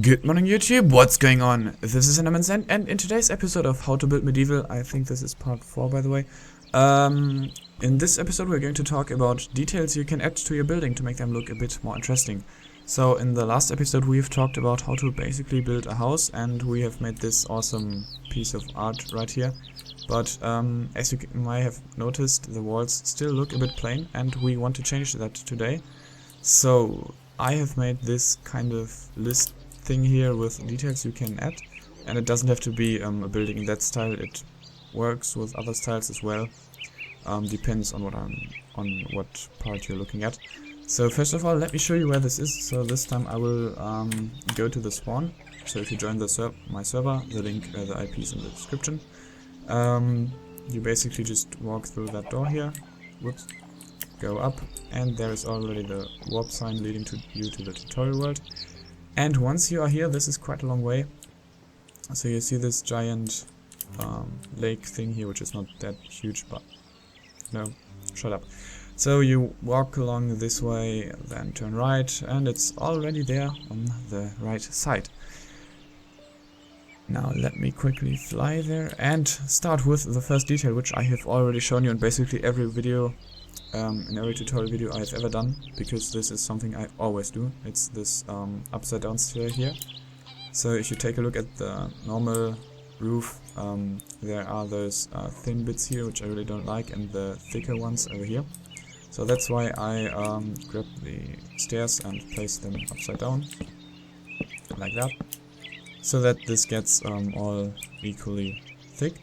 Good morning YouTube, what's going on? This is Ambiment, and in today's episode of How to Build Medieval, I think this is part 4 by the way, in this episode we're going to talk about details you can add to your building to make them look a bit more interesting. So in the last episode we've talked about how to basically build a house, and we have made this awesome piece of art right here. But as you might have noticed, the walls still look a bit plain, and we want to change that today. So I have made this kind of list thing here with details you can add, and it doesn't have to be a building in that style. It works with other styles as well. Depends on what part you're looking at. So first of all, let me show you where this is. So this time I will go to the spawn. So if you join my server, the link, the IP is in the description. You basically just walk through that door here. Whoops. Go up, and there is already the warp sign leading you to the tutorial world. And once you are here, this is quite a long way. So you see this giant lake thing here, which is not that huge, but no, shut up. So you walk along this way, then turn right, and it's already there on the right side. Now let me quickly fly there and start with the first detail, which I have already shown you in basically every video. In every tutorial video I have ever done, because this is something I always do. It's this upside down stair here. So if you take a look at the normal roof, there are those thin bits here which I really don't like, and the thicker ones over here. So that's why I grabbed the stairs and placed them upside down, like that, so that this gets all equally thick.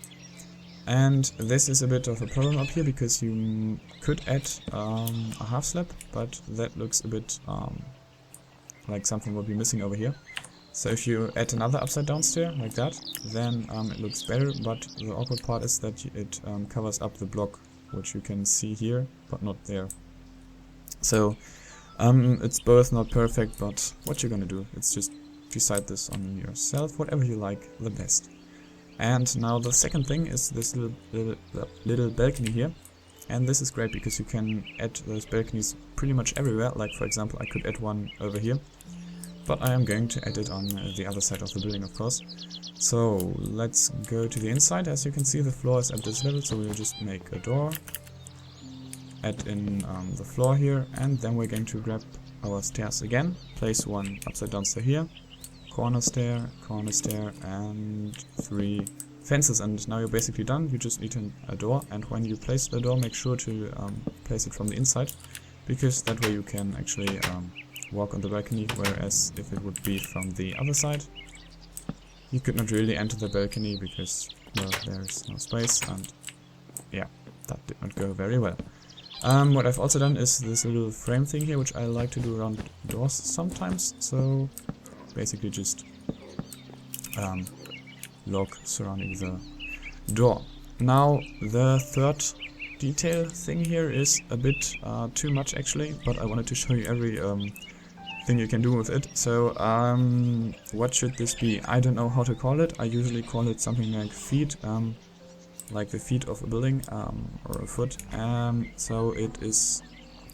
And this is a bit of a problem up here, because you could add a half slab, but that looks a bit like something will be missing over here. So if you add another upside down stair like that, then it looks better, but the awkward part is that it covers up the block, which you can see here, but not there. So it's both not perfect, but what you're gonna do, it's just decide this on yourself, whatever you like the best. And now the second thing is this little balcony here, and this is great because you can add those balconies pretty much everywhere. Like for example, I could add one over here, but I am going to add it on the other side of the building, of course. So let's go to the inside. As you can see, the floor is at this level, so we'll just make a door, add in the floor here, and then we're going to grab our stairs again, place one upside down stair here, corner stair, and 3 fences, and now you're basically done. You just need a door, and when you place the door, make sure to place it from the inside, because that way you can actually walk on the balcony, whereas if it would be from the other side, you could not really enter the balcony because, well, there's no space, and yeah, that did not go very well. What I've also done is this little frame thing here, which I like to do around doors sometimes, so basically just log surrounding the door. Now the third detail thing here is a bit too much actually, but I wanted to show you every thing you can do with it. So what should this be? I don't know how to call it. I usually call it something like feet, like the feet of a building, or a foot. So it is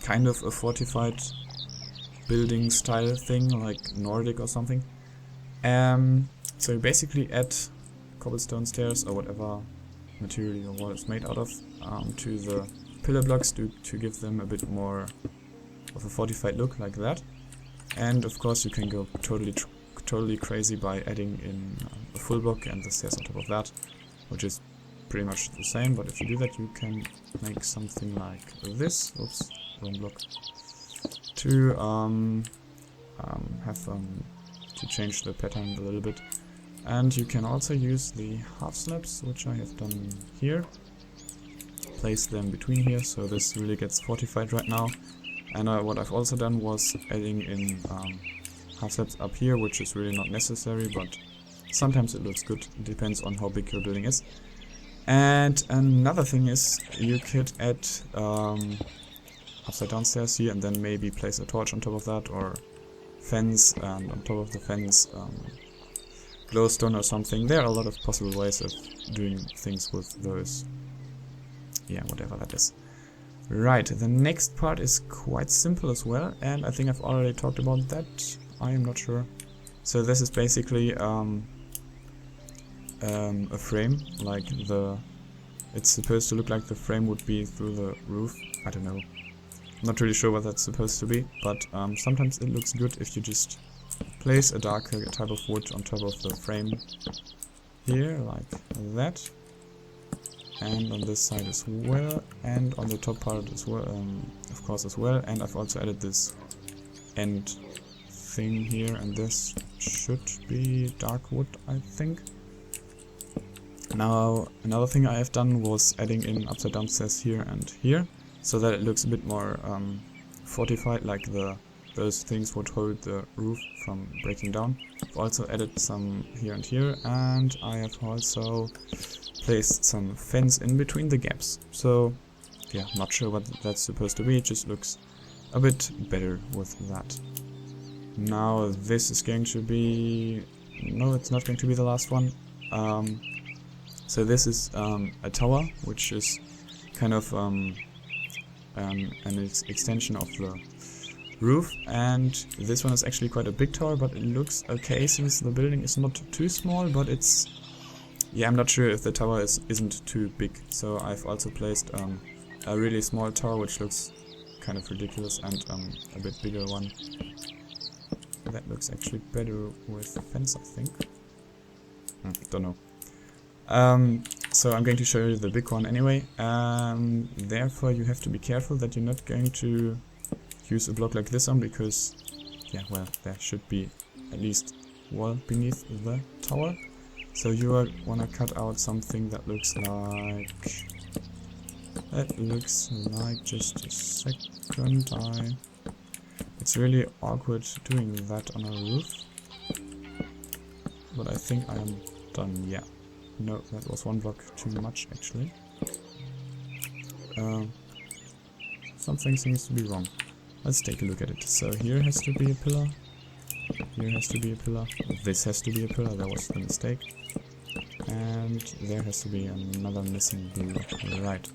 kind of a fortified building style thing, like Nordic or something. So you basically add cobblestone stairs or whatever material your wall is made out of to the pillar blocks to give them a bit more of a fortified look, like that. And of course you can go totally crazy by adding in a full block and the stairs on top of that, which is pretty much the same. But if you do that, you can make something like this. Oops, wrong block. To have to change the pattern a little bit. And you can also use the half slabs, which I have done here. Place them between here, so this really gets fortified right now. And what I've also done was adding in half slabs up here, which is really not necessary, but sometimes it looks good. It depends on how big your building is. And another thing is you could add upside down stairs here, and then maybe place a torch on top of that, or fence, and on top of the fence glowstone or something. There are a lot of possible ways of doing things with those. Yeah, whatever that is. Right, the next part is quite simple as well, and I think I've already talked about that. I am not sure. So this is basically a frame, like it's supposed to look like the frame would be through the roof. I don't know. Not really sure what that's supposed to be, but sometimes it looks good if you just place a darker type of wood on top of the frame here, like that. And on this side as well, and on the top part as well, of course as well. And I've also added this end thing here, and this should be dark wood, I think. Now another thing I have done was adding in upside down stairs here and here, so that it looks a bit more fortified, like those things would hold the roof from breaking down. I've also added some here and here, and I have also placed some fence in between the gaps. So yeah, not sure what that's supposed to be, it just looks a bit better with that. Now this is going to be... no, it's not going to be the last one. So this is a tower, which is kind of an extension of the roof, and this one is actually quite a big tower, but it looks okay since the building is not too small, but it's... yeah, I'm not sure if the tower isn't too big, so I've also placed a really small tower which looks kind of ridiculous, and a bit bigger one. That looks actually better with the fence, I think. Don't know. So I'm going to show you the big one anyway. Therefore you have to be careful that you're not going to use a block like this one, because yeah, well, there should be at least wall beneath the tower. So you want to cut out something that looks like... just a second, it's really awkward doing that on a roof, but I think I am done. Yeah, no, that was one block too much actually. Something seems to be wrong. Let's take a look at it. So here has to be a pillar, here has to be a pillar, this has to be a pillar, that was the mistake, and there has to be another missing block. Right.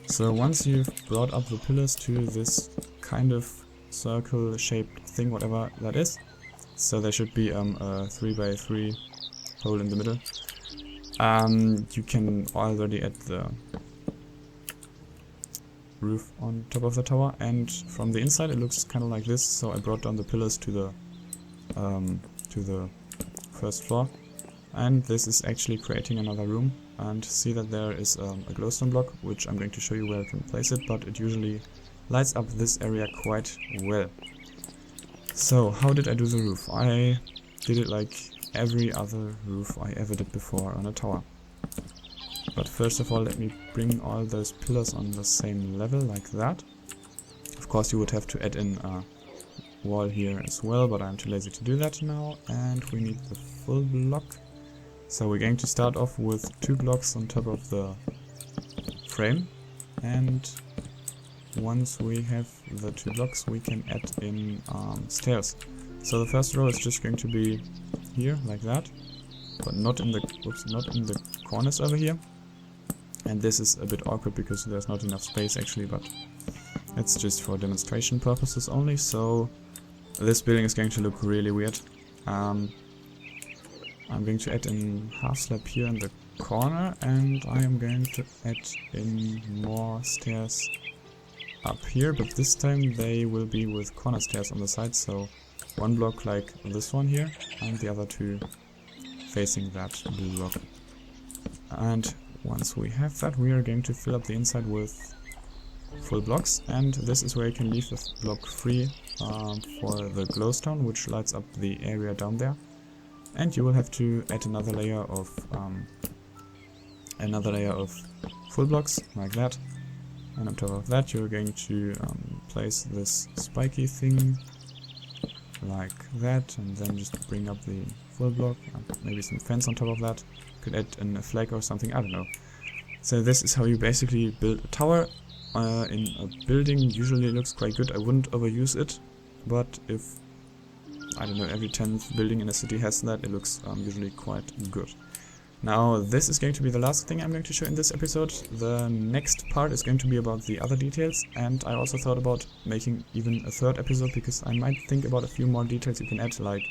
So once you've brought up the pillars to this kind of circle shaped thing, whatever that is, so there should be a 3x3 hole in the middle, you can already add the roof on top of the tower, and from the inside it looks kind of like this. So I brought down the pillars to the first floor, and this is actually creating another room. And see that there is a glowstone block, which I'm going to show you where I can place it, but it usually lights up this area quite well. So how did I do the roof? I did it like every other roof I ever did before on a tower. But first of all, let me bring all those pillars on the same level, like that. Of course you would have to add in a wall here as well, but I'm too lazy to do that now, and we need the full block. So we're going to start off with 2 blocks on top of the frame, and once we have the 2 blocks we can add in stairs. So the first row is just going to be here, like that, but not in the corners over here. And this is a bit awkward because there's not enough space actually, but it's just for demonstration purposes only. So this building is going to look really weird. I'm going to add in half slab here in the corner, and I am going to add in more stairs up here, but this time they will be with corner stairs on the side, so 1 block like this one here, and the other 2 facing that block. And once we have that, we are going to fill up the inside with full blocks, and this is where you can leave the block free for the glowstone, which lights up the area down there. And you will have to add another layer of full blocks, like that. And on top of that you're going to place this spiky thing, like that, and then just bring up the full block, maybe some fence on top of that. Could add in a flag or something, I don't know. So this is how you basically build a tower. In a building usually it looks quite good. I wouldn't overuse it, but if, I don't know, every 10th building in a city has that, it looks usually quite good. Now this is going to be the last thing I'm going to show in this episode. The next part is going to be about the other details, and I also thought about making even a 3rd episode, because I might think about a few more details you can add, like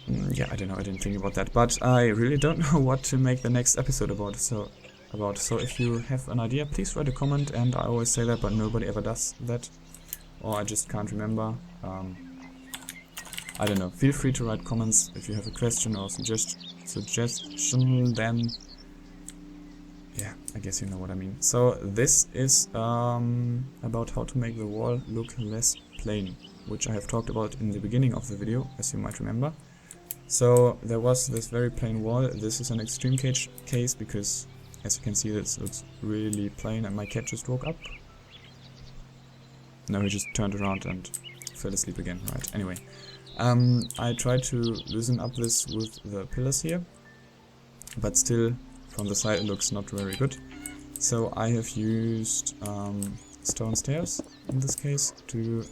Yeah, I don't know, I didn't think about that, but I really don't know what to make the next episode about. So if you have an idea, please write a comment. And I always say that, but nobody ever does that, or I just can't remember. I don't know. Feel free to write comments if you have a question or suggestion. Then, yeah, I guess you know what I mean. So this is about how to make the wall look less plain, which I have talked about in the beginning of the video, as you might remember. So there was this very plain wall. This is an extreme case because, as you can see, this looks really plain, and my cat just woke up. No, he just turned around and fell asleep again, right? Anyway, I tried to loosen up this with the pillars here, but still from the side it looks not very good. So I have used stone stairs in this case to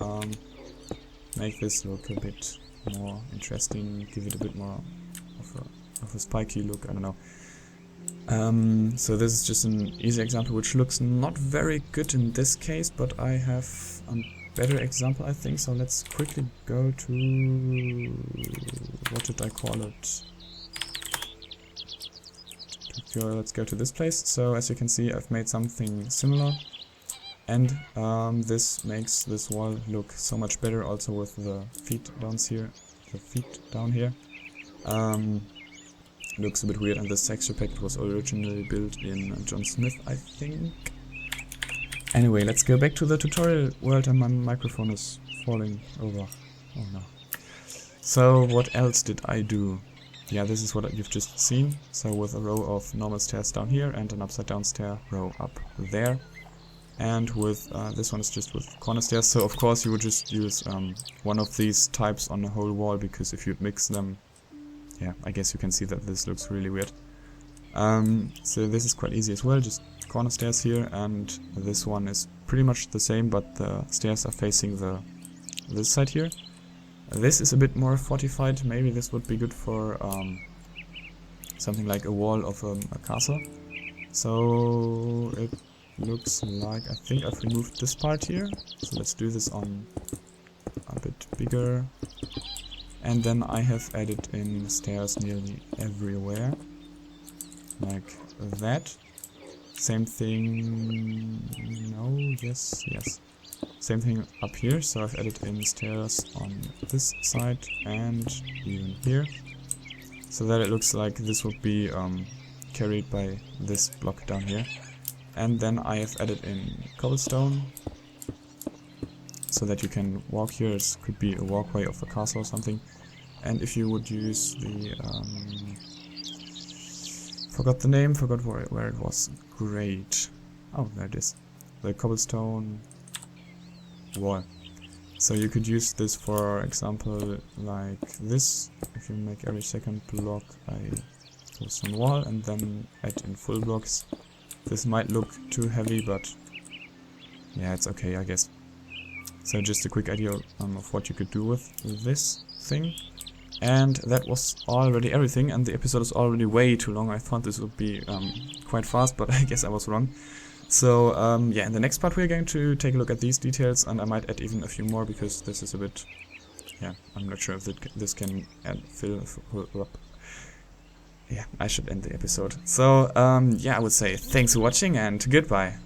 make this look a bit more interesting, give it a bit more of a spiky look, I don't know. So this is just an easy example which looks not very good in this case, but I have a better example, I think. So let's quickly go to, what did I call it? Let's go to this place. So as you can see, I've made something similar, and this makes this wall look so much better, also with the feet down here. Looks a bit weird, and this texture pack was originally built in John Smith, I think. Anyway, let's go back to the tutorial world, and my microphone is falling over. Oh no. So what else did I do? Yeah, this is what you've just seen. So with a row of normal stairs down here and an upside down stair row up there. And with this one is just with corner stairs. So of course you would just use one of these types on the whole wall, because if you'd mix them, yeah, I guess you can see that this looks really weird. So this is quite easy as well, just corner stairs here, and this one is pretty much the same, but the stairs are facing this side here. This is a bit more fortified. Maybe this would be good for something like a wall of a castle. So it looks like, I think I've removed this part here. So let's do this on a bit bigger. And then I have added in stairs nearly everywhere, like that. Same thing, no, yes. Same thing up here, so I've added in stairs on this side and even here, so that it looks like this would be carried by this block down here. And then I have added in cobblestone, so that you can walk here. It could be a walkway of a castle or something. And if you would use the forgot the name, forgot where it was. Great. Oh, there it is. The cobblestone wall. So you could use this, for example, like this. If you make every second block a cobblestone wall and then add in full blocks. This might look too heavy, but yeah, it's okay, I guess. So just a quick idea of what you could do with this thing. And that was already everything, and the episode is already way too long. I thought this would be quite fast, but I guess I was wrong. So yeah, in the next part we're going to take a look at these details, and I might add even a few more, because this is a bit, yeah, I'm not sure if this can fill up. Yeah, I should end the episode. So yeah, I would say thanks for watching and goodbye.